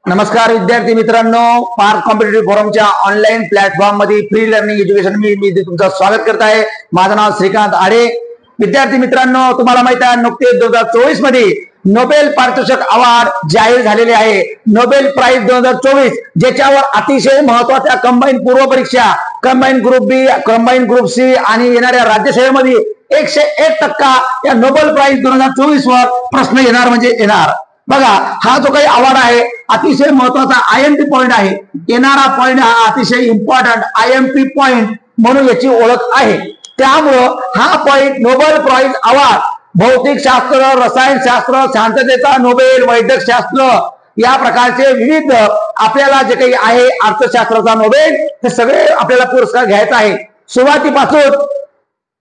नमस्कार विद्यार्थी मित्रांनो, पार्क कॉम्पिटिटिव्ह फोरमच्या ऑनलाईन प्लॅटफॉर्म मध्ये फ्री लर्निंग एज्युकेशन मी तुमचं स्वागत करत आहे। माझं नाव श्रीकांत आडे। विद्यार्थी मित्रांनो, तुम्हाला माहित आहे नुकतेच 2024 मध्ये नोबेल पारितोषिक अवॉर्ड जाहीर झालेले आहे। नोबेल प्राइज 2024 ज्याच्यावर अतिशय महत्त्वाच्या कंबाईन पूर्व परीक्षा, कंबाईन ग्रुप बी, कंबाईन ग्रुप सी आणि येणाऱ्या राज्यसेवेमध्ये 101% या नोबेल प्राइज 2024 वर प्रश्न येणार म्हणजे येणार। बघा, हा जो काही अवॉर्ड आहे अतिशय महत्वाचा आयएमपी पॉइंट आहे। येणारा पॉइंट हा अतिशय इम्पॉर्टंट आयएमपी पॉइंट म्हणून याची ओळख आहे। त्यामुळं हा पॉइंट नोबेल प्राइज अवॉर्ड भौतिकशास्त्र, रसायनशास्त्र, शांततेचा नोबेल, वैद्यकशास्त्र या प्रकारचे विविध आपल्याला जे काही आहे, अर्थशास्त्राचा नोबेल, हे सगळे आपल्याला पुरस्कार घ्यायचा आहे। सुरुवातीपासून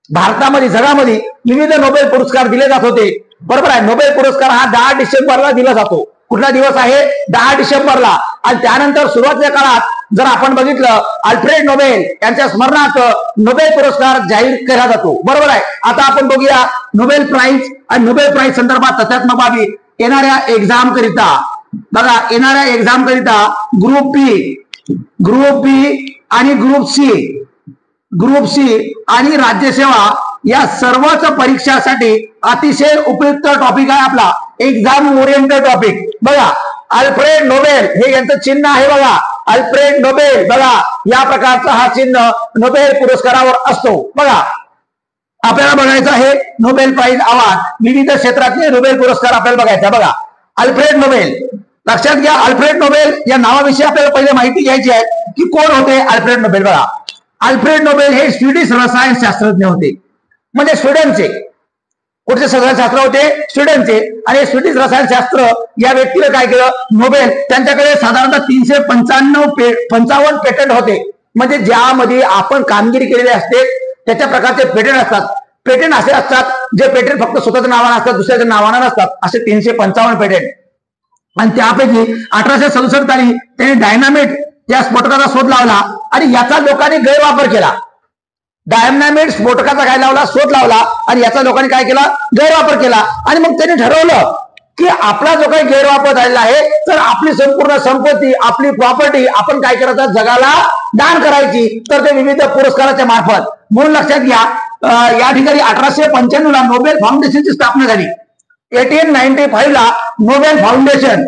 भारतामध्ये, जगामध्ये विविध नोबेल पुरस्कार दिले जात होते, बरोबर आहे। नोबेल पुरस्कार हा 10 डिसेंबरला दिला जातो। कुठला दिवस आहे? 10 डिसेंबरला। आणि त्यानंतर सुरुवातीच्या काळात जर आपण बघितलं, अल्फ्रेड नोबेल यांच्या स्मरणार्थ नोबेल पुरस्कार जाहीर केला जातो, बरोबर आहे। आता आपण बघूया नोबेल प्राइज आणि नोबेल प्राइज संदर्भात तथ्यात्मक बाबी। येणाऱ्या एक्झाम करिता बघा, येणाऱ्या एक्झाम करिता ग्रुप बी आणि ग्रुप सी आणि राज्यसेवा या सर्वच परीक्षासाठी अतिशय उपयुक्त टॉपिक आहे आपला एक्झाम ओरिएंटेड टॉपिक। बघा, अल्फ्रेड नोबेल हे यांचं चिन्ह आहे। बघा, अल्फ्रेड नोबेल, बघा या प्रकारचा हा चिन्ह नोबेल पुरस्कारावर असतो। बघा, आपल्याला बघायचं आहे नोबेल प्राइज अवॉर्ड, विविध क्षेत्रातले नोबेल पुरस्कार आपल्याला बघायचा। बघा, अल्फ्रेड नोबेल, लक्षात घ्या, अल्फ्रेड नोबेल या नावाविषयी आपल्याला पहिले माहिती घ्यायची आहे की कोण होते अल्फ्रेड नोबेल। बघा, अल्फ्रेड नोबेल हे स्वीडिश रसायनशास्त्रज्ञ होते, म्हणजे स्वीडनचे। कुठचे रसायनशास्त्र होते? स्वीडनचे। आणि स्वीडिश रसायनशास्त्र या व्यक्तीला काय केलं? नोबेल, त्यांच्याकडे साधारणतः 355 पेटंट होते, म्हणजे ज्यामध्ये आपण कामगिरी केलेली असते त्याच्या प्रकारचे पेटंट असतात। पेटंट असे असतात जे पेटंट फक्त स्वतःच्या नावाने असतात, दुसऱ्याच्या नावाने नसतात, असे 355 पेटंट। आणि त्यापैकी 1867 साली त्यांनी डायनामाइट या स्फोटकाचा शोध लावला आणि याचा लोकांनी गैरवापर केला। डायनामाइट स्फोटकाचा काय लावला? शोध लावला आणि याचा लोकांनी काय केला? गैरवापर केला। आणि मग त्यांनी ठरवलं की आपला जो काही गैरवापर झालेला आहे, तर आपली संपूर्ण संपत्ती, आपली प्रॉपर्टी आपण काय करायचं? जगाला दान करायची, तर ते विविध पुरस्काराच्या मार्फत। म्हणून लक्षात घ्या, या ठिकाणी 1895 ला नोबेल फाउंडेशनची स्थापना झाली। 1895 ला नोबेल फाउंडेशन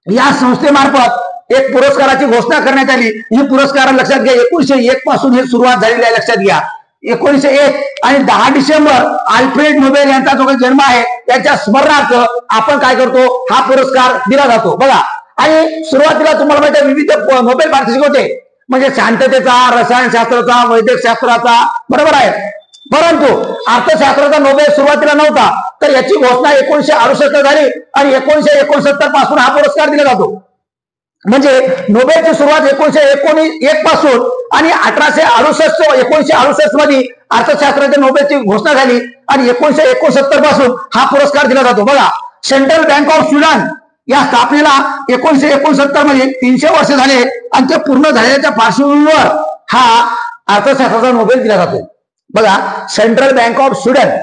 या संस्थेमार्फत एक पुरस्काराची घोषणा करण्यात आली। ही पुरस्कार लक्षात घ्या 1901 पासून हे सुरुवात झालेली आहे, लक्षात घ्या 1901। आणि 10 डिसेंबर अल्फ्रेड नोबेल यांचा जो काही जन्म आहे त्याच्या स्मरणार्थ आपण काय करतो? हा पुरस्कार दिला जातो। बघा, आणि सुरुवातीला तुम्हाला माहिती आहे विविध नोबेल पारितोषिक होते, म्हणजे शांततेचा, रसायनशास्त्राचा, वैद्यकशास्त्राचा, बरोबर आहे। परंतु अर्थशास्त्राचा नोबेल सुरुवातीला नव्हता, तर याची घोषणा 1968 झाली आणि 1969 पासून हा पुरस्कार दिला जातो। म्हणजे नोबेलची सुरुवात 1901 पासून आणि 1968 मध्ये अर्थशास्त्राच्या नोबेलची घोषणा झाली आणि 1969 पासून हा पुरस्कार दिला जातो। बघा, सेंट्रल बँक ऑफ स्वीडन या स्थापनेला 1969 मध्ये 300 वर्ष झाले आणि ते पूर्ण झाल्याच्या पार्श्वभूमीवर हा अर्थशास्त्राचा नोबेल दिला जातो। बघा, सेंट्रल बँक ऑफ स्वीडन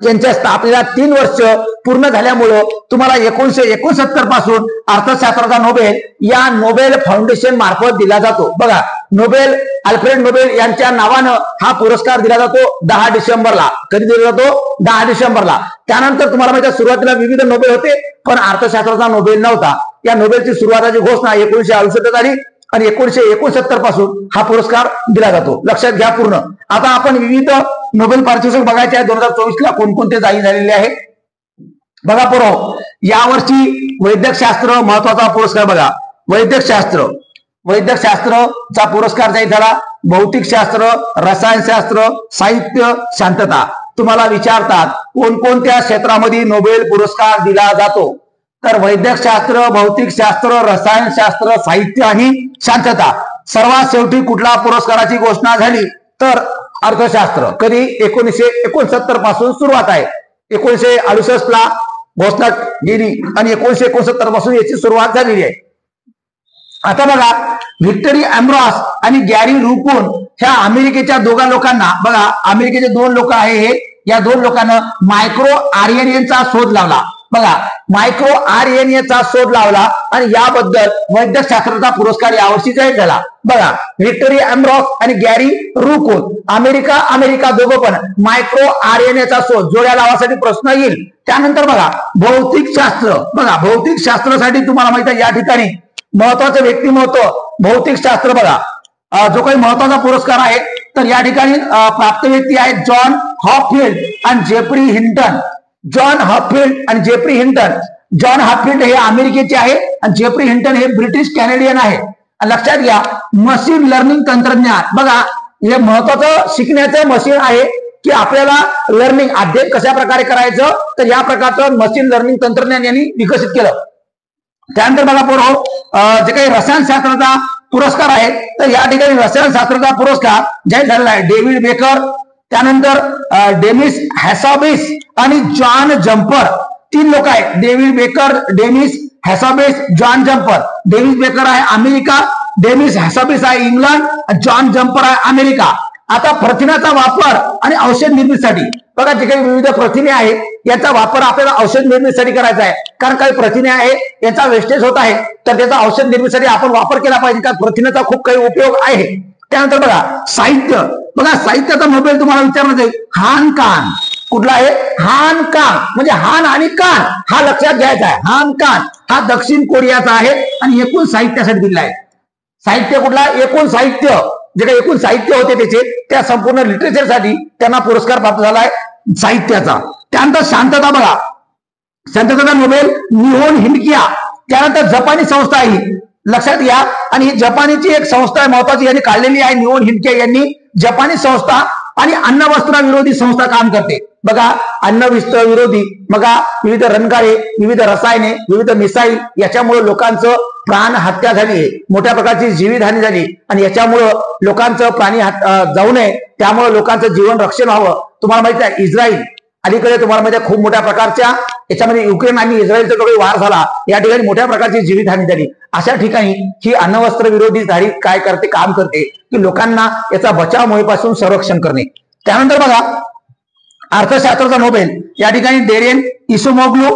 यांच्या स्थापनेला 3 वर्ष पूर्ण झाल्यामुळं तुम्हाला 1969 पासून अर्थशास्त्राचा नोबेल या नोबेल फाउंडेशन मार्फत दिला जातो। बघा, नोबेल, अल्फ्रेड नोबेल यांच्या नावानं हा पुरस्कार दिला जातो 10 डिसेंबरला। कधी दिला जातो? 10 डिसेंबरला। त्यानंतर तुम्हाला माहिती आहे सुरुवातीला विविध नोबेल होते, पण अर्थशास्त्राचा नोबेल नव्हता। या नोबेलची सुरुवाताची घोषणा 1968 झाली आणि 1969 पासून हा पुरस्कार दिला जातो। लक्षात घ्या पूर्ण। आता आपण विविध नोबेल पारितोषिक बघायचे आहे 2024 ला कोणकोणते जाहीर झालेले आहे। बघा पोरं, यावर्षी वैद्यकशास्त्र महत्वाचा पुरस्कार। बघा, वैद्यकशास्त्रचा पुरस्कार जाहीर झाला। भौतिकशास्त्र, रसायनशास्त्र, साहित्य, शांतता। तुम्हाला विचारतात कोणकोणत्या क्षेत्रामध्ये नोबेल पुरस्कार दिला जातो? तर वैद्यकशास्त्र, भौतिकशास्त्र, रसायनशास्त्र, साहित्य आणि शांतता। सर्वात शेवटी कुठल्या पुरस्काराची घोषणा झाली? तर अर्थशास्त्र। कधी? 1969 पासून सुरुवात आहे। 1968 ला घोषणा केली आणि 1969 पासून याची सुरुवात झालेली आहे। आता बघा, व्हिक्टरी अँब्रॉस आणि गॅरी रुकून ह्या अमेरिकेच्या दोघा लोकांना, बघा अमेरिकेचे 2 लोक आहे हे, या 2 लोकांना मायक्रो आरएनएचा शोध लावला। बघा, मायक्रो RNA चा शोध लावला आणि याबद्दल वैद्यकशास्त्राचा पुरस्कार यावर्षी जाहीर झाला. बघा, व्हिक्टोरी एम्ब्रॉस आणि गॅरी रुकोन, अमेरिका दोघं पण मायक्रो RNA चा शोध जोड्या लावासाठी प्रश्न येईल. त्यानंतर बघा, भौतिक शास्त्र. बघा, भौतिक शास्त्रासाठी तुम्हाला माहिती आहे या ठिकाणी महत्वाचं व्यक्तिमत्व भौतिक शास्त्र. बघा, जो काही महत्वाचा पुरस्कार आहे तर या ठिकाणी प्राप्त व्यक्ती आहेत जॉन हॉपफिल्ड आणि जेफ्री हिंटन. जॉन हॉपफिल्ड आणि जेफ्री हिंटन. जॉन हॉपफिल्ड हे अमेरिकेचे आहे आणि जेफ्री हिंटन हे ब्रिटिश कॅनेडियन आहे. लक्षात घ्या, मशीन लर्निंग तंत्रज्ञान. बघा, हे महत्वाचं शिकण्याचं मशीन आहे की आपल्याला लर्निंग अध्ययन कशा प्रकारे करायचं, तर या प्रकारचं मशीन लर्निंग तंत्रज्ञान यांनी विकसित केलं. त्यानंतर बघा पोरो, जे काही रसायनशास्त्राचा पुरस्कार आहे तर या ठिकाणी रसायनशास्त्राचा पुरस्कार जाहीर झालेला आहे. डेव्हिड बेकर, त्यानंतर डेमिस हॅसाबिस आणि जॉन जम्पर. 3 लोक आहेत, David Baker, Demis Hassabis, John Jumper. David Baker आहे अमेरिका, डेमिस हॅसाबिस आहे इंग्लंड, जॉन जम्पर आहे अमेरिका. आता प्रथिनाचा वापर आणि औषध निर्मितीसाठी. बघा, जे काही विविध प्रथिने आहेत याचा वापर आपल्याला औषध निर्मितीसाठी करायचा आहे. कारण काही प्रथिने आहे याचा वेस्टेज होत आहे तर त्याचा औषध निर्मितीसाठी आपण वापर केला पाहिजे, कारण प्रथिनेचा खूप काही उपयोग आहे. त्यानंतर बघा, साहित्य. बघा, साहित्याचा नोबेल तुम्हाला विचारण्यात येईल. हान कान. कुठला आहे? हान कान. म्हणजे हान आणि कान हा लक्षात घ्यायचा आहे. हान कान हा दक्षिण कोरियाचा आहे आणि एकूण साहित्यासाठी दिला आहे. साहित्य कुठला? एकूण साहित्य. जे काही एकूण साहित्य होते त्याचे त्या संपूर्ण लिटरेचरसाठी त्यांना पुरस्कार प्राप्त झाला आहे साहित्याचा. त्यानंतर शांतता. बघा, शांततेचा नोबेल निहोन हिनकिया. त्यानंतर जपानी संस्था आहे, लक्षात घ्या. आणि ही जपानीची एक संस्था आहे महत्वाची, यांनी काढलेली आहे. निहोन हिनकिया यांनी जपानी संस्था आणि अन्न वस्त्र विरोधी संस्था काम करते. बघा, अन्न वस्त्र विरोधी. बघा, विविध रणगाडे, विविध रसायने, विविध मिसाईल याच्यामुळे लोकांचं प्राण हत्या झाली आहे, मोठ्या प्रकारची जीवितहानी झाली आणि याच्यामुळं लोकांचं प्राणी जाऊ नये, त्यामुळे लोकांचं जीवन रक्षण व्हावं. तुम्हाला माहिती आहे इस्रायल अलीकडे तुम्हाला माहिती आहे खूप मोठ्या प्रकारच्या याच्यामध्ये युक्रेन आणि इस्रायलचा जो काही वार झाला या ठिकाणी मोठ्या प्रकारची जीवितहानी झाली. अशा ठिकाणी ही अण्वस्त्र विरोधी धाडी काय करते, काम करते की लोकांना याचा बचाव मोहिमेपासून संरक्षण करणे. त्यानंतर बघा, अर्थशास्त्राचा नोबेल या ठिकाणी डेरेन इसोमोग्लू.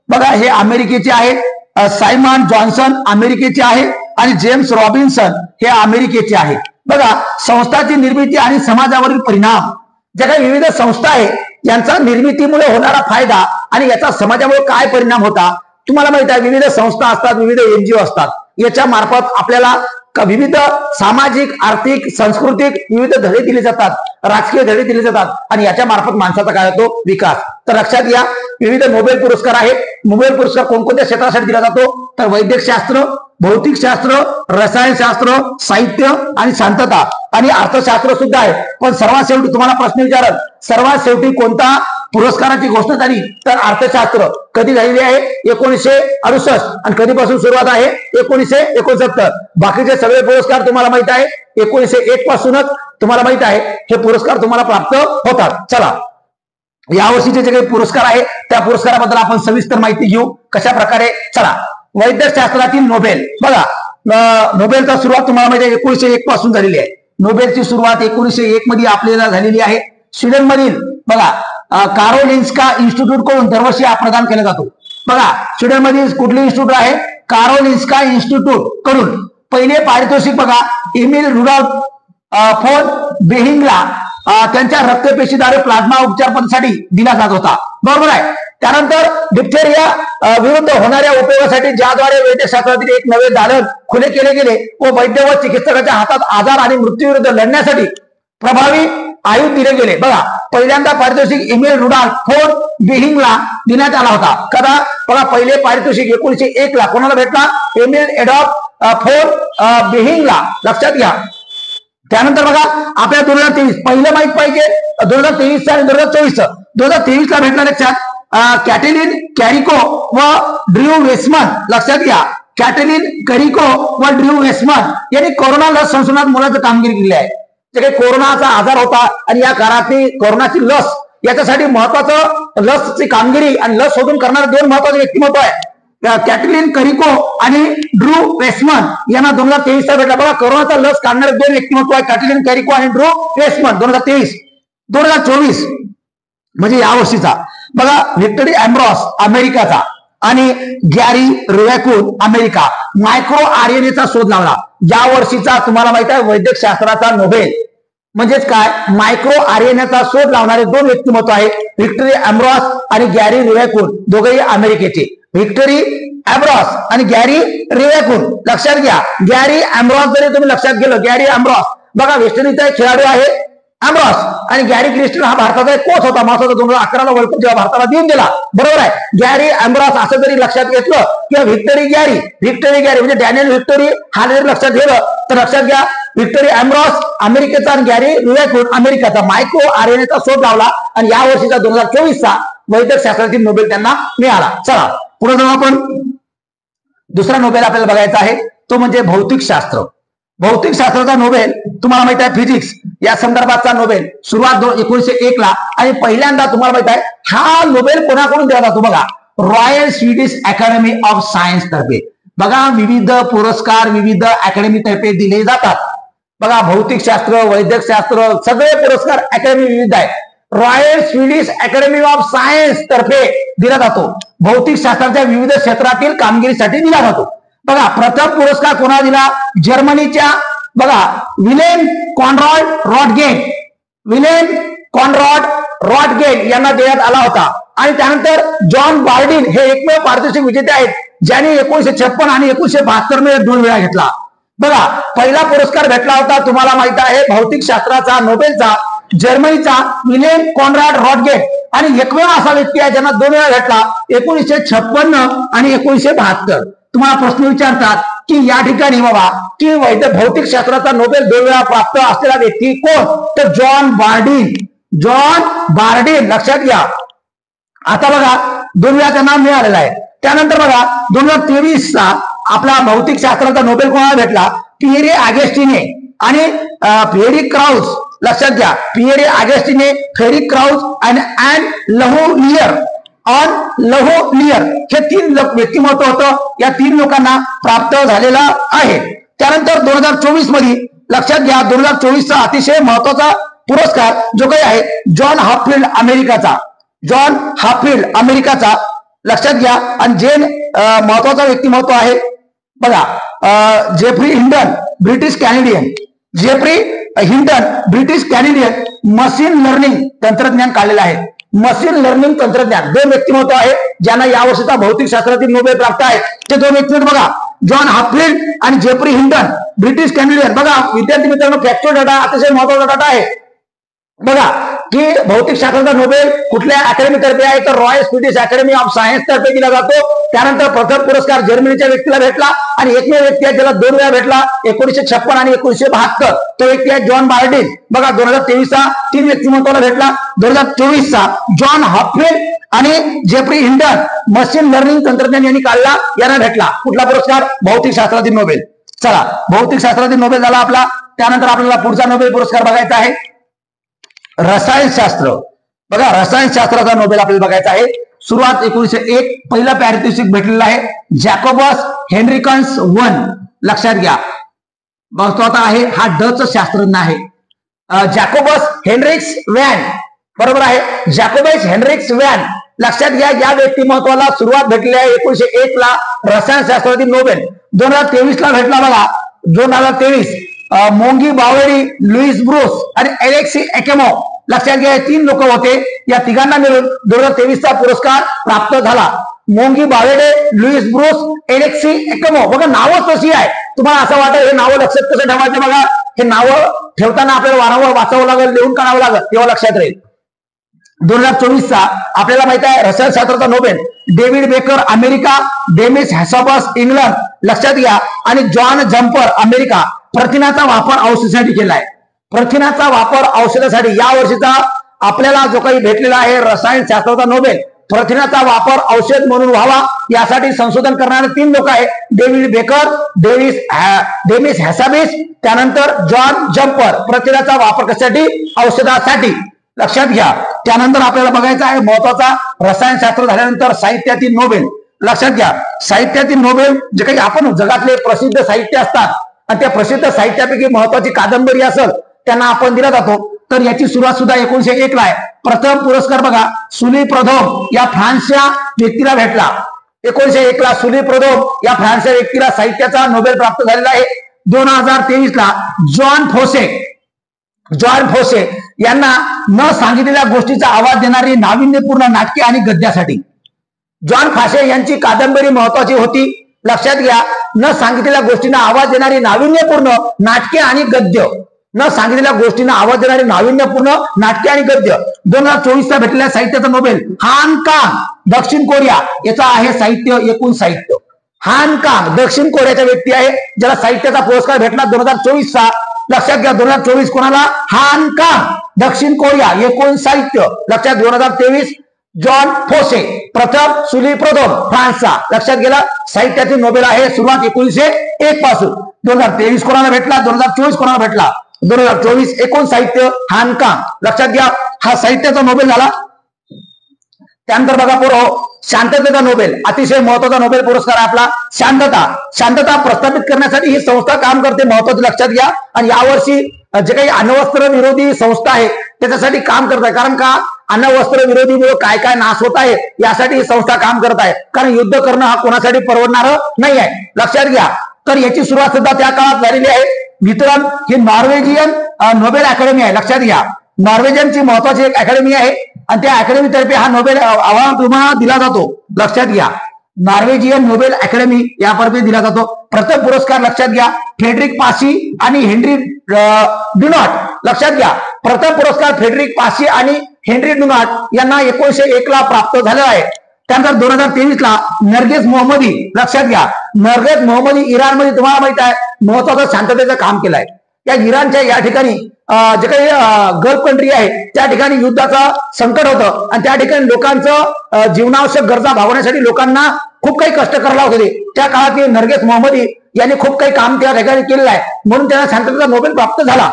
बघा, हे अमेरिकेचे आहेत. सायमन जॉन्सन अमेरिकेचे आहे आणि जेम्स रॉबिन्सन हे अमेरिकेचे आहे. बघा, संस्थाची निर्मिती आणि समाजावरील परिणाम. ज्या काही विविध संस्था आहे यांचा निर्मितीमुळे होणारा फायदा आणि याचा समाजामुळे काय परिणाम होता. तुम्हाला माहिती आहे विविध संस्था असतात, विविध NGO असतात, याच्या मार्फत आपल्याला विविध सामाजिक, आर्थिक, सांस्कृतिक विविध धडे दिले जातात, राजकीय धडे दिले जातात आणि याच्या मार्फत माणसाचा काय होतो, विकास. तर लक्षात घ्या, विविध नोबेल पुरस्कार आहेत. नोबेल पुरस्कार कोणकोणत्या क्षेत्रासाठी दिला जातो, तर वैद्यकशास्त्र, भौतिकशास्त्र, रसायनशास्त्र, साहित्य आणि शांतता आणि अर्थशास्त्र सुद्धा आहे. पण सर्वात शेवटी तुम्हाला प्रश्न विचारत, सर्वात शेवटी कोणता पुरस्काराची घोषणा झाली, तर अर्थशास्त्र. कधी झालेली आहे? 1968 आणि कधीपासून सुरुवात आहे? 1969. बाकीचे सगळे पुरस्कार तुम्हाला माहित आहे 1901 पासूनच तुम्हाला माहित आहे हे पुरस्कार तुम्हाला प्राप्त होतात. चला, यावर्षीचे जे काही पुरस्कार आहे त्या पुरस्काराबद्दल आपण सविस्तर माहिती घेऊ कशा प्रकारे. चला, वैद्यकशास्त्रातील नोबेल. बघा, नोबेलचा सुरुवात तुम्हाला माहिती आहे 1901 पासून झालेली आहे. नोबेलची सुरुवात 1901 मध्ये आपल्याला झालेली आहे. स्वीडन मधील बघा कारोलिन्स्का इन्स्टिट्यूट कडून दरवर्षी हा प्रदान केला जातो. बघा, स्वीडन मधील कुठली इन्स्टिट्यूट आहे? कारोलिन्स्का इन्स्टिट्यूट कडून पहिले पारितोषिक बघा एमिल रुडॉल्फ फोन बेहिंगला त्यांच्या रक्तपेशीद्वारे प्लाझ्मा उपचार पद्धतीसाठी दिला जात होता. बरोबर आहे. त्यानंतर डिप्थेरिया विरुद्ध होणाऱ्या उपयोगासाठी ज्याद्वारे वैद्यकशास्त्रातील एक नवे दालन खुले केले गेले व वैद्य व चिकित्सकाच्या हातात आजार आणि मृत्यूविरुद्ध लढण्यासाठी प्रभावी आयुध दिले गेले. बघा, पहिल्यांदा पारितोषिक एमिल रुडॉल्फ फोन बेहिंगला देण्यात आला होता. कदा? बघा, पहिले पारितोषिक 1901 ला कोणाला भेटला? एमिल एडॉल्फ फोन बेहिंगला. लक्षात घ्या. त्यानंतर बघा, आपल्या 2023 पहिलं माहित पाहिजे 2023 आणि 2024. 2023 ला भेटला लक्षात कॅटेलिन कॅरिको व ड्र्यू वेसमन. लक्षात घ्या, कॅटेलिन कॅरिको व ड्र्यू वेसमन यांनी कोरोना लस संशोधनात मोलाची कामगिरी केली आहे. जे काही कोरोनाचा आजार होता आणि या काळातली कोरोनाची लस याच्यासाठी महत्वाचं लसची कामगिरी आणि लस शोधून करणारे 2 महत्वाचे व्यक्तिमत्व आहे, कॅटलिन करिको आणि ड्रू वेसमन यांना 2023 ला भेटला. बघा, कोरोनाचा लस काढणारे 2 व्यक्तिमत्व आहे, कॅटलिन कॅरिको आणि ड्रू वेसमन. 2023. 2024 म्हणजे यावर्षीचा बघा, व्हिक्टोरी एम्ब्रॉस अमेरिकाचा आणि गॅरी रिव्हॅकून अमेरिका मायक्रो आरएनएचा शोध लावला. या वर्षीचा तुम्हाला माहित आहे वैद्यक शास्त्राचा नोबेल म्हणजेच काय मायक्रो आरएनएचा शोध लावणारे दोन व्यक्तिमत्व आहेत व्हिक्टरी अँब्रॉस आणि गॅरी रिव्हॅकून, दोघेही अमेरिकेचे. व्हिक्टरी अँब्रॉस आणि गॅरी रिव्हॅकून लक्षात घ्या. गॅरी अँब्रॉस जरी तुम्ही लक्षात गेलं, गॅरी अँब्रॉस बघा वेस्ट इंडिजचा एक खेळाडू आहे अँब्रॉस, आणि गॅरी क्रिस्टन हा भारताचा एक कोच होता महत्वाचा 2011ला वर्ल्ड कप जेव्हा भारताला देऊन दिला, बरोबर आहे. गॅरी अँब्रॉस असं जरी लक्षात घेतलं किंवा व्हिक्टरी गॅरी म्हणजे डॅनियल व्हिक्टरी हा जरी लक्षात घेतलं तर लक्षात घ्या व्हिक्टरी अँब्रॉस अमेरिकेचा आणि गॅरी रिव्हॅकून अमेरिकेचा मायक्रो आरएनएचा शोध लावला आणि या वर्षीचा 2024चा वैद्यक शास्त्रातील नोबेल त्यांना मिळाला. चला पुढे जाऊ आपण. दुसरा नोबेल आपल्याला बघायचा आहे तो म्हणजे भौतिकशास्त्र. भौतिकशास्त्राचा नोबेल तुम्हाला माहित आहे फिजिक्स या संदर्भातचा नोबेल सुरुवात 1901 ला आणि पहिल्यांदा तुम्हाला माहित आहे हा नोबेल कोणाकडून दिला जातो बघा royal Swedish academy of science तर्फे. बघा विविध पुरस्कार विविध अकॅडमी तर्फे दिले जातात. बघा भौतिकशास्त्र वैद्यकशास्त्र सगळे पुरस्कार अकॅडमी विविध आहेत. Royal Swedish academy of science तर्फे दिला जातो. भौतिकशास्त्राच्या विविध क्षेत्रातील कामगिरीसाठी दिला जातो. बघा प्रथम पुरस्कार कोणाला दिला जर्मनीच्या बघा विलेम कॉन्रॉड रॉटगेट यांना देण्यात आला होता. आणि त्यानंतर जॉन बार्डिन हे एकमेव पारितोषिक विजेते आहेत ज्यांनी 1956 आणि 1972 मध्ये 2 वेळा घेतला. बघा पहिला पुरस्कार भेटला होता तुम्हाला माहित आहे भौतिकशास्त्राचा नोबेलचा जर्मनीचा विलेम कॉन्रॅड रॉटगेट आणि एकमेव असा व्यक्ती आहे ज्यांना 2 वेळा भेटला 1956 आणि 1972. तुम्हाला प्रश्न विचारतात की या ठिकाणी बाबा की भौतिकशास्त्राचा नोबेल 2 वेळा प्राप्त असलेला व्यक्ती कोण, तर जॉन बार्डिन लक्षात घ्या. आता बघा 2 वेळा त्यांना मिळालेला आहे. त्यानंतर बघा 2023चा आपला भौतिकशास्त्राचा नोबेल कोणाला भेटला पिएरे अगस्टिने आणि फेरिक क्राउज. लक्षात घ्या पिएरे अगस्टिने फेरिक क्राउज आणि लहोलियर हे 3 व्यक्तिमत्व होतं. या 3 लोकांना प्राप्त झालेला आहे. त्यानंतर 2024 मध्ये लक्षात घ्या 2024चा अतिशय महत्वाचा पुरस्कार जो काही आहे जॉन हाफिल्ड अमेरिकाचा लक्षात घ्या. आणि जे महत्वाचा व्यक्तिमत्व आहे बघा Geoffrey Hinton British Canadian machine learning तंत्रज्ञान काढलेलं आहे. मशीन लर्निंग तंत्रज्ञान 2 व्यक्तिमत्व आहे ज्यांना या वर्षीचा भौतिकशास्त्रातील नोबेल प्राप्त आहे. ते 2 व्यक्तिमत्व बघा जॉन हाफिल्ड आणि जेफ्री हिंडन ब्रिटिश कॅनेडियन. बघा विद्यार्थी मित्रांनो फॅक्च्युअल डाटा अतिशय महत्वाचा डाटा आहे. बघा की भौतिकशास्त्राचा नोबेल कुठल्या अकॅडमी तर्फे आहे तर royal Swedish academy of science तर्फे दिला जातो. त्यानंतर प्रथम पुरस्कार जर्मनीच्या व्यक्तीला भेटला आणि एकमेव व्यक्ती आहे ज्याला 2 वेळा भेटला 1956 आणि 1972 तो व्यक्ती आहे जॉन बार्डिन. बघा 2023चा 3 व्यक्तिमत्वाला भेटला. 2024चा जॉन हाफिल्ड आणि जेफ्री हिंडन मशीन लर्निंग तंत्रज्ञान यांनी काढला यांना भेटला कुठला पुरस्कार भौतिकशास्त्रातील नोबेल. चला भौतिकशास्त्रातील नोबेल झाला आपला. त्यानंतर आपल्याला पुढचा नोबेल पुरस्कार बघायचा आहे रसायनशास्त्र. बघा रसायनशास्त्राचा नोबेल आपल्याला बघायचा आहे. सुरुवात 1901 पहिला पारितोषिक भेटलेला आहे जॅकोबस हेनरिकन्स 1. लक्षात घ्या महत्वाचा आहे हा डच शास्त्रज्ञ आहे जॅकोबस हेनरिक्स वॅन. बरोबर आहे जॅकोबस हेनरिक्स वॅन. लक्षात घ्या या व्यक्तिमत्वाला सुरुवात भेटली आहे 1901 ला रसायनशास्त्रातील नोबेल. 2023 ला भेटला बघा 2023 मोंगी बावेडी लुईस ब्रूस आणि एलेक्सी एकेमो. लक्षात घ्या 3 लोक होते. या तिघांना मिळून 2023चा पुरस्कार प्राप्त झाला. मोंगी बावेडे लुईस ब्रूस एलेक्सी एकेमो. बघा नावं कशी आहे तुम्हाला असं वाटेल हे नावं लक्षात कसं ठेवायचं. बघा हे नावं ठेवताना आपल्याला वारंवार वाचावं लागेल लिहून काढावं लागेल तेव्हा लक्षात राहील. 2024चा आपल्याला माहित आहे रसायनशास्त्राचा Nobel David Baker America, Demis Hassabis England. लक्षात घ्या आणि जॉन जम्पर अमेरिका. प्रथिनाचा वापर औषधासाठी केलाय. प्रथिनाचा वापर औषधासाठी या वर्षीचा आपल्याला जो काही भेटलेला आहे रसायनशास्त्राचा नोबेल प्रथिनाचा वापर औषध म्हणून व्हावा यासाठी संशोधन करणारे 3 लोक आहेत डेव्हिड बेकर डेमिस हॅसाबिस त्यानंतर जॉन जम्पर. प्रथिनाचा वापर कशासाठी औषधासाठी. लक्षात घ्या. त्यानंतर आपल्याला बघायचं आहे महत्वाचा रसायनशास्त्र झाल्यानंतर साहित्यातील नोबेल. लक्षात घ्या साहित्यातील नोबेल जे काही आपण जगातले प्रसिद्ध साहित्य असतात आणि त्या प्रसिद्ध साहित्यापैकी महत्वाची कादंबरी असेल त्यांना आपण दिला जातो. तर याची सुरुवात सुद्धा 1901 ला आहे. प्रथम पुरस्कार बघा सुली प्रथम या फ्रान्सच्या व्यक्तीला भेटला 1901 ला सुली प्रोदोम या फ्रान्सच्या व्यक्तीला साहित्याचा नोबेल प्राप्त झालेला आहे. 2023 ला जॉन फोसे यांना न सांगितलेल्या गोष्टीचा आवाज देणारी नाविन्यपूर्ण नाटके आणि गद्यासाठी. जॉन फाशे यांची कादंबरी महत्वाची होती. लक्षात घ्या, न सांगितलेल्या गोष्टींना आवाज देणारी नाविन्यपूर्ण नाटके आणि गद्य. न सांगितलेल्या गोष्टींना आवाज देणारी नाविन्यपूर्ण नाटके आणि गद्य. 2024 ला भेटलेल्या साहित्याचा नोबेल हान कांग, दक्षिण कोरिया याचा आहे साहित्य, एकूण साहित्य. हान कांग दक्षिण कोरियाचा व्यक्ती आहे ज्याला साहित्याचा पुरस्कार भेटला 2024 चा. लक्षात घ्या, 2024 कोणाला? हान कांग, दक्षिण कोरिया, एकूण साहित्य. लक्षात, 2023 जॉन फोसे, प्रथम सुली प्रोदोम, फ्रान्सचा. लक्षात गेला, साहित्याचे नोबेल आहे. सुरुवात 1901 पासून. 2023 कोणाला भेटला? 2024 कोणाला भेटला? 2024 एकूण साहित्य हान कांग. लक्षात घ्या, हा साहित्याचा नोबेल झाला. त्यानंतर बघा पोरो, शांततेचा नोबेल, अतिशय महत्वाचा नोबेल पुरस्कार आहे आपला. शांतता प्रस्थापित करण्यासाठी ही संस्था काम करते, महत्वाचं लक्षात घ्या. आणि यावर्षी जे काही अण्वस्त्र विरोधी संस्था आहे त्याच्यासाठी काम करत आहे. कारण का? अण्वस्त्र विरोधीमुळे काय काय नाश होत आहे यासाठी ही संस्था काम करत आहे. कारण युद्ध करणं हा कोणासाठी परवडणार नाही आहे. लक्षात घ्या. तर याची सुरुवात सुद्धा त्या काळात झालेली आहे. मित्रांनो, ही नॉर्वेजियन नोबेल अकॅडमी आहे. लक्षात घ्या, नॉर्वेजियनची महत्वाची एक अकॅडमी आहे आणि त्या अकॅडमी तर्फे हा नोबेल अवॉर्ड तुम्हाला दिला जातो. लक्षात घ्या, नॉर्वेजियन नोबेल अकॅडमी यातर्फे दिला जातो. प्रथम पुरस्कार लक्षात घ्या, फ्रेडरिक पाशी आणि हेनरी डुनॉट. लक्षात घ्या, प्रथम पुरस्कार फ्रेडरिक पाशी आणि हेनरी डुनॉट यांना 1901 ला प्राप्त झालेला आहे. त्यानंतर 2023 ला नरगेस मोहम्मदी. लक्षात घ्या, नरगेस मोहम्मदी इराणमध्ये तुम्हाला माहित आहे महत्वाचं शांततेचं काम केलंय. या इराणच्या या ठिकाणी जे काही गल्फ कंट्री आहे त्या ठिकाणी युद्धाचं संकट होतं आणि त्या ठिकाणी लोकांचं जीवनावश्यक गरजा भागवण्यासाठी लोकांना खूप काही कष्ट करायला होते. त्या काळात नरगेस मोहम्मदी यांनी खूप काही काम त्या ठिकाणी केलेलं आहे, म्हणून त्यांना शांततेचा नोबेल प्राप्त झाला.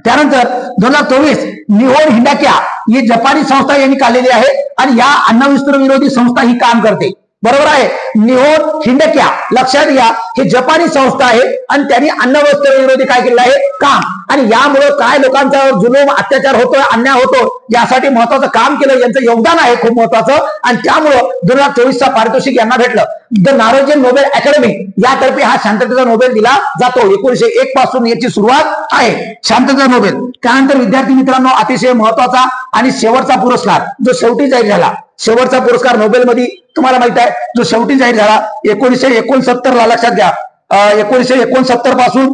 त्यानंतर 2024 निहोन हिंडाक्या ही जपानी संस्था यांनी काढलेली आहे आणि या अण्वस्त्र विरोधी संस्था ही काम करते. बरोबर आहे, निहोन हिंडक्या. लक्षात घ्या, ही जपानी संस्था आहे आणि त्यांनी अण्वस्त्र विरोधी काय केलेलं आहे? काम. आणि यामुळे काय लोकांचा जुलूम अत्याचार होतोय, अन्याय होतो यासाठी महत्वाचं काम केलं, यांचं योगदान आहे खूप महत्वाचं. आणि त्यामुळं 2024 चा पारितोषिक यांना भेटलं. द नॉर्वेजियन नोबेल अकॅडमी यातर्फे हा शांततेचा नोबेल दिला जातो. 1901 पासून याची सुरुवात आहे, शांततेचा नोबेल. त्यानंतर विद्यार्थी मित्रांनो, अतिशय महत्वाचा आणि शेवटचा पुरस्कार जो शेवटी जाहीर झाला. शेवटचा पुरस्कार नोबेल मध्ये तुम्हाला माहित आहे जो शेवटी जाहीर झाला 1969 ला. लक्षात घ्या, 1969 पासून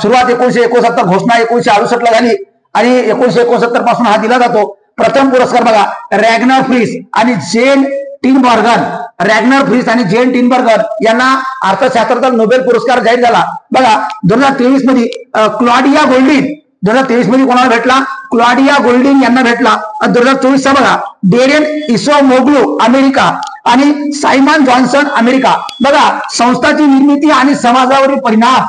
सुरुवात, 1969 घोषणा 1968 ला झाली आणि 1969 पासून हा दिला जातो. प्रथम पुरस्कार बघा, रॅग्नर फ्रिस आणि जेन टिनबर्गन. रॅग्नर फ्रिस आणि जेन टिनबर्गन यांना अर्थशास्त्राचा नोबेल पुरस्कार जाहीर झाला. बघा, 2023 मध्ये क्लॉडिया गोल्डिन. 2023 मध्ये कोणाला भेटला? क्लॉडिया गोल्डिन यांना भेटला. 2024 चा बघा, डेरेन इसोमोग्लू अमेरिका आणि सायमन जॉन्सन अमेरिका. बघा, संस्थाची निर्मिती आणि समाजावरील परिणाम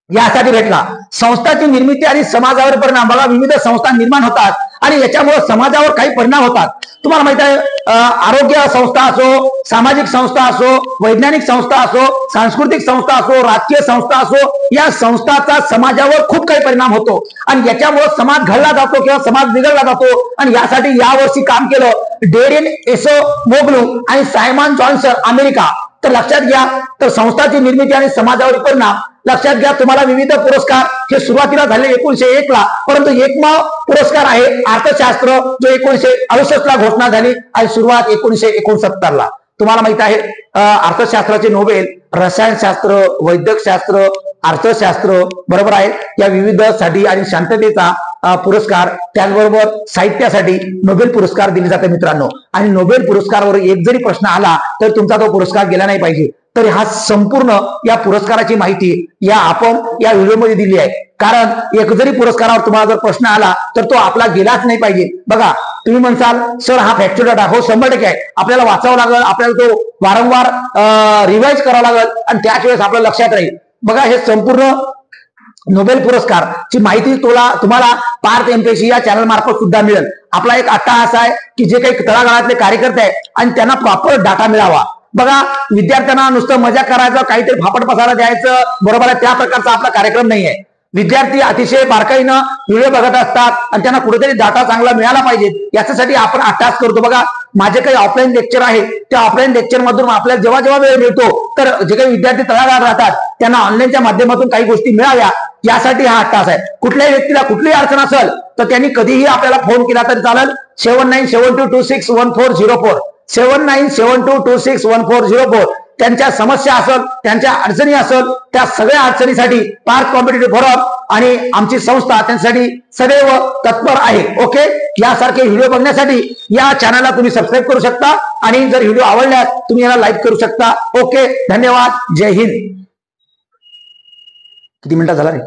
यासाठी भेटला. संस्थाची निर्मिती आणि समाजावर परिणाम. बघा, विविध संस्था निर्माण होतात आणि याच्यामुळे समाजावर काही परिणाम होतात. तुम्हाला माहित आहे, आरोग्य संस्था असो, सामाजिक संस्था असो, वैज्ञानिक संस्था असो, सांस्कृतिक संस्था असो, राजकीय संस्था असो, या संस्थाचा समाजावर खूप काही परिणाम होतो आणि याच्यामुळे समाज घडला जातो किंवा समाज बिघडला जातो. आणि यासाठी यावर्षी काम केलं डेरेन इसोमोग्लू आणि सायमन जॉन्सन अमेरिका. तर लक्षात घ्या, तर संस्थाची निर्मिती आणि समाजावर परिणाम. लक्षात घ्या, तुम्हाला विविध पुरस्कार हे सुरुवातीला झाले 1901 ला, परंतु एकमेव पुरस्कार आहे अर्थशास्त्र जो 1968 ला घोषणा झाली आणि सुरुवात 1969 ला. तुम्हाला माहित आहे अर्थशास्त्राचे नोबेल रसायनशास्त्र, वैद्यकशास्त्र, अर्थशास्त्र, बरोबर आहे, या विविध साठी आणि शांततेचा पुरस्कार, त्याचबरोबर साहित्यासाठी नोबेल पुरस्कार दिले जाते मित्रांनो. आणि नोबेल पुरस्कारावर एक जरी प्रश्न आला तर तुमचा तो पुरस्कार गेला नाही पाहिजे. तर हा संपूर्ण या पुरस्काराची माहिती आपण या व्हिडिओमध्ये दिली आहे. कारण एक जरी पुरस्कारावर तुम्हाला जर प्रश्न आला तर तो आपला गेलाच नाही पाहिजे. बघा, तुम्ही म्हणसाल सर हा फॅक्च्युअल डाटा, हो 100% आहे. आपल्याला वाचावं लागेल, आपल्याला तो वारंवार रिवाइज करावा लागेल आणि त्याच वेळेस आपल्या लक्षात राहील. बघा, हे संपूर्ण नोबेल पुरस्कार ची माहिती तुम्हाला पार्थ एमपीएससी या चॅनल मार्फत सुद्धा मिळेल. आपला एक अट्टाहास आहे की जे काही तळागाळातले कार्यकर्ते आहेत आणि त्यांना प्रॉपर डाटा मिळावा. बघा, विद्यार्थ्यांना नुसतं मजा करायचं, काहीतरी फापट पसारा द्यायचं, बरोबर आहे, त्या प्रकारचा आपला कार्यक्रम नाही आहे. विद्यार्थी अतिशय बारकाईनं व्हिडिओ बघत असतात आणि त्यांना कुठेतरी डाटा चांगला मिळाला पाहिजे, याच्यासाठी आपण अभ्यास करतो. बघा, माझे काही ऑफलाईन लेक्चर आहे, त्या ऑफलाईन लेक्चर मधून आपल्याला जेव्हा जेव्हा वेळ मिळतो तर जे काही विद्यार्थी तळागाळात राहतात त्यांना ऑनलाईनच्या माध्यमातून काही गोष्टी मिळाव्या, यासाठी हा अट्टास आहे. कुठल्याही व्यक्तीला कुठलीही अडचण असेल तर त्यांनी कधीही आपल्याला फोन केला तरी चालेल. 7972261404 7972261404. त्यांच्या समस्या असेल, त्यांच्या अडचणी असेल, त्या सगळ्या अडचणीसाठी पार्थ कॉम्पिटिटिव्ह फोरम आणि आमची संस्था त्यांच्यासाठी सदैव तत्पर आहे. ओके, यासारखे व्हिडिओ बघण्यासाठी या चॅनलला तुम्ही सबस्क्राईब करू शकता आणि जर व्हिडिओ आवडल्यास तुम्ही याला लाईक करू शकता. ओके, धन्यवाद, जय हिंद. किती मिनिटं झाला रे?